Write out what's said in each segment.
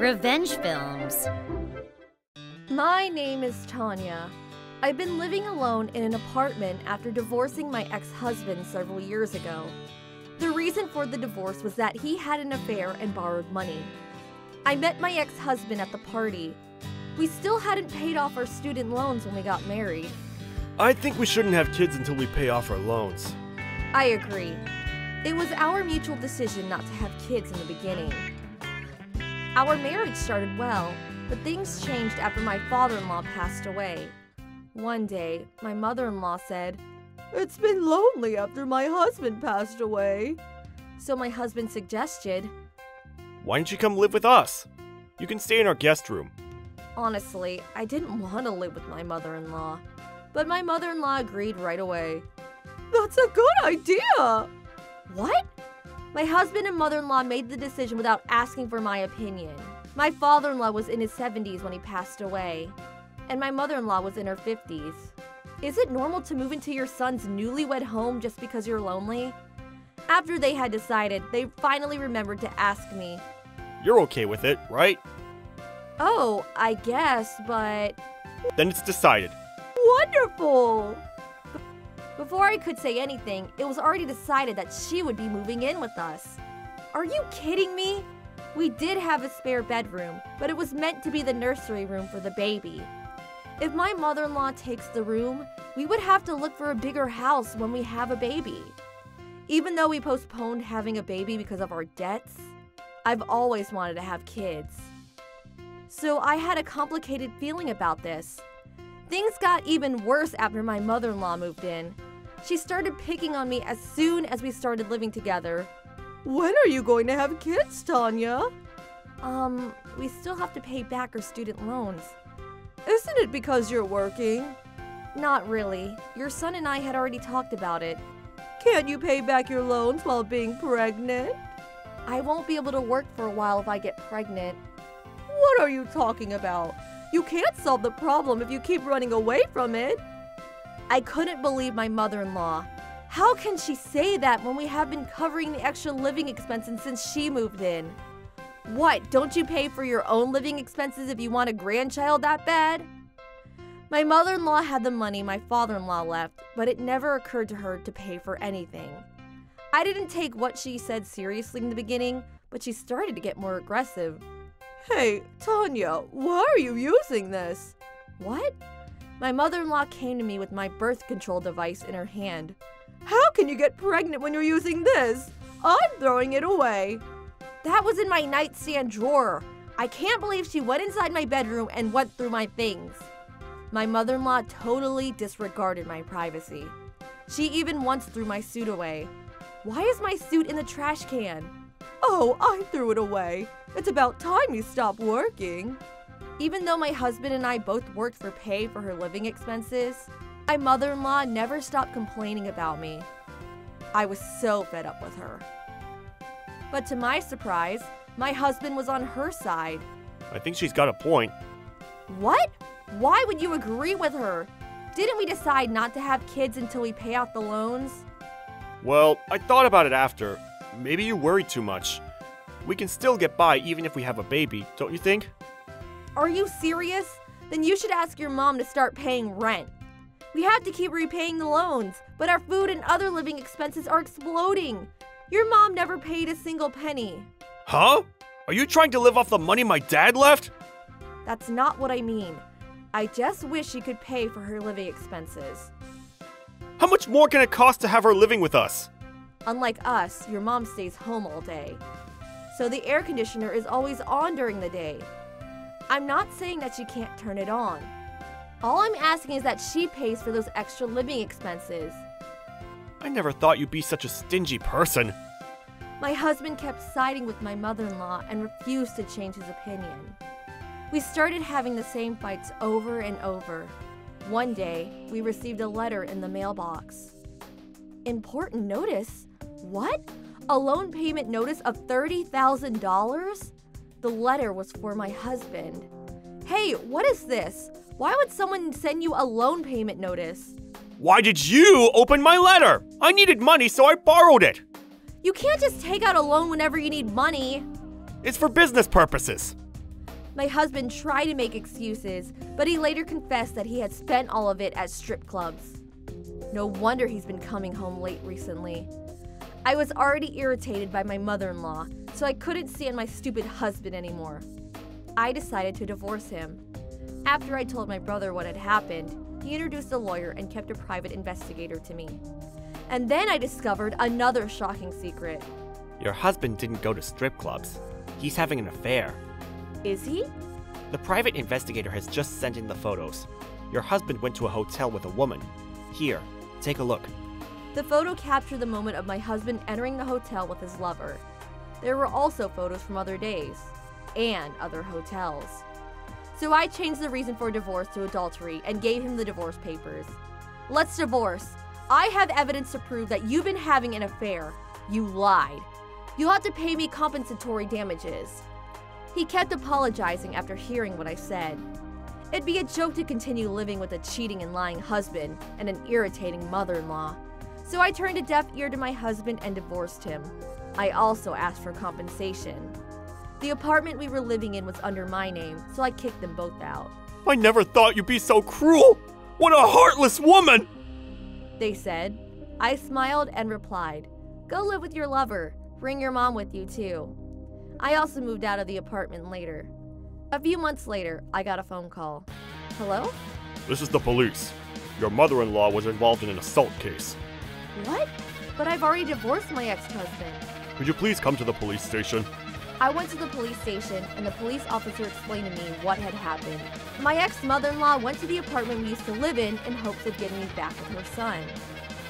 Revenge films. My name is Tanya. I've been living alone in an apartment after divorcing my ex-husband several years ago. The reason for the divorce was that he had an affair and borrowed money. I met my ex-husband at the party. We still hadn't paid off our student loans when we got married. I think we shouldn't have kids until we pay off our loans. I agree. It was our mutual decision not to have kids in the beginning. Our marriage started well, but things changed after my father-in-law passed away. One day, my mother-in-law said, "It's been lonely after my husband passed away." So my husband suggested, Why don't you come live with us? You can stay in our guest room. honestly, I didn't want to live with my mother-in-law, but my mother-in-law agreed right away. "That's a good idea!" What? My husband and mother-in-law made the decision without asking for my opinion. My father-in-law was in his 70s when he passed away, and my mother-in-law was in her 50s. Is it normal to move into your son's newlywed home just because you're lonely? After they had decided, they finally remembered to ask me. You're okay with it, right? Oh, I guess, but... Then it's decided. Wonderful! Before I could say anything, it was already decided that she would be moving in with us. Are you kidding me? We did have a spare bedroom, but it was meant to be the nursery room for the baby. If my mother-in-law takes the room, we would have to look for a bigger house when we have a baby. Even though we postponed having a baby because of our debts, I've always wanted to have kids. So I had a complicated feeling about this. Things got even worse after my mother-in-law moved in. She started picking on me as soon as we started living together. "When are you going to have kids, Tanya?" We still have to pay back our student loans. "Isn't it because you're working?" "Not really. Your son and I had already talked about it." "Can't you pay back your loans while being pregnant?" "I won't be able to work for a while if I get pregnant." "What are you talking about? You can't solve the problem if you keep running away from it." I couldn't believe my mother-in-law. How can she say that when we have been covering the extra living expenses since she moved in? What, don't you pay for your own living expenses if you want a grandchild that bad? My mother-in-law had the money my father-in-law left, but it never occurred to her to pay for anything. I didn't take what she said seriously in the beginning, but she started to get more aggressive. "Hey, Tanya, why are you using this?" "What?" My mother-in-law came to me with my birth control device in her hand. "How can you get pregnant when you're using this? I'm throwing it away." "That was in my nightstand drawer. I can't believe she went inside my bedroom and went through my things." My mother-in-law totally disregarded my privacy. She even once threw my suit away. "Why is my suit in the trash can?" "Oh, I threw it away. It's about time you stopped working." Even though my husband and I both worked for pay for her living expenses, my mother-in-law never stopped complaining about me. I was so fed up with her. But to my surprise, my husband was on her side. I think she's got a point. What? Why would you agree with her? Didn't we decide not to have kids until we pay off the loans? Well, I thought about it after. Maybe you worry too much. We can still get by even if we have a baby, don't you think? Are you serious? Then you should ask your mom to start paying rent. We have to keep repaying the loans, but our food and other living expenses are exploding. Your mom never paid a single penny. Huh? Are you trying to live off the money my dad left? That's not what I mean. I just wish she could pay for her living expenses. How much more can it cost to have her living with us? Unlike us, your mom stays home all day. So the air conditioner is always on during the day. I'm not saying that she can't turn it on. All I'm asking is that she pays for those extra living expenses. I never thought you'd be such a stingy person. My husband kept siding with my mother-in-law and refused to change his opinion. We started having the same fights over and over. One day, we received a letter in the mailbox. Important notice? What? A loan payment notice of $30,000? The letter was for my husband. Hey, what is this? Why would someone send you a loan payment notice? Why did you open my letter? I needed money, so I borrowed it. You can't just take out a loan whenever you need money. It's for business purposes. My husband tried to make excuses, but he later confessed that he had spent all of it at strip clubs. No wonder he's been coming home late recently. I was already irritated by my mother-in-law, so I couldn't stand my stupid husband anymore. I decided to divorce him. After I told my brother what had happened, he introduced a lawyer and kept a private investigator to me. And then I discovered another shocking secret. Your husband didn't go to strip clubs. He's having an affair. Is he? The private investigator has just sent in the photos. Your husband went to a hotel with a woman. Here, take a look. The photo captured the moment of my husband entering the hotel with his lover. There were also photos from other days and other hotels. So I changed the reason for divorce to adultery and gave him the divorce papers. Let's divorce. I have evidence to prove that you've been having an affair. You lied. You'll have to pay me compensatory damages. He kept apologizing after hearing what I said. It'd be a joke to continue living with a cheating and lying husband and an irritating mother-in-law. So I turned a deaf ear to my husband and divorced him. I also asked for compensation. The apartment we were living in was under my name, so I kicked them both out. I never thought you'd be so cruel! What a heartless woman! They said. I smiled and replied, "Go live with your lover. Bring your mom with you too." I also moved out of the apartment later. A few months later, I got a phone call. Hello? This is the police. Your mother-in-law was involved in an assault case. What? But I've already divorced my ex-husband. Could you please come to the police station? I went to the police station, and the police officer explained to me what had happened. My ex-mother-in-law went to the apartment we used to live in hopes of getting me back with her son.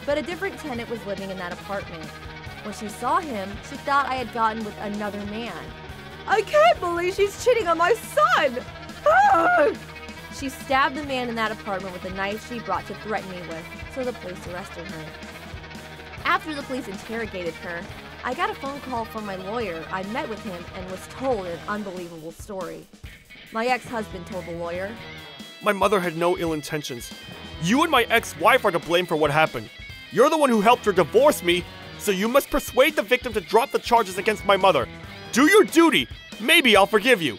But a different tenant was living in that apartment. When she saw him, she thought I had gotten with another man. I can't believe she's cheating on my son! Ah! She stabbed the man in that apartment with a knife she brought to threaten me with, so the police arrested her. After the police interrogated her, I got a phone call from my lawyer. I met with him and was told an unbelievable story. My ex-husband told the lawyer, My mother had no ill intentions. You and my ex-wife are to blame for what happened. You're the one who helped her divorce me, so you must persuade the victim to drop the charges against my mother. Do your duty. Maybe I'll forgive you.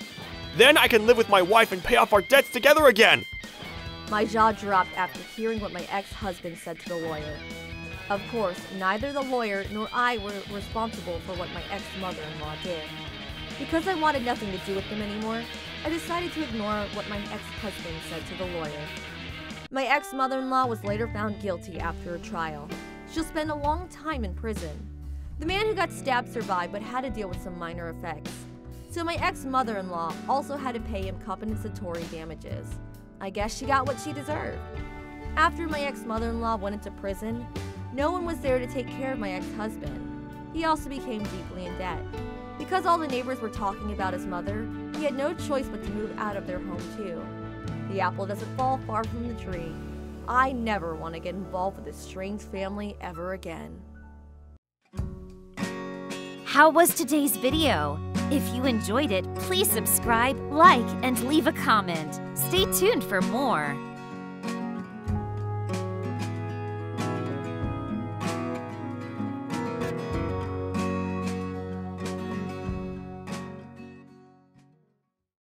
Then I can live with my wife and pay off our debts together again. My jaw dropped after hearing what my ex-husband said to the lawyer. Of course, neither the lawyer nor I were responsible for what my ex-mother-in-law did. Because I wanted nothing to do with them anymore, I decided to ignore what my ex-husband said to the lawyer. My ex-mother-in-law was later found guilty after a trial. She'll spend a long time in prison. The man who got stabbed survived but had to deal with some minor effects. So my ex-mother-in-law also had to pay him compensatory damages. I guess she got what she deserved. After my ex-mother-in-law went into prison, no one was there to take care of my ex-husband. He also became deeply in debt. Because all the neighbors were talking about his mother, he had no choice but to move out of their home too. The apple doesn't fall far from the tree. I never want to get involved with this strange family ever again. How was today's video? If you enjoyed it, please subscribe, like, and leave a comment. Stay tuned for more.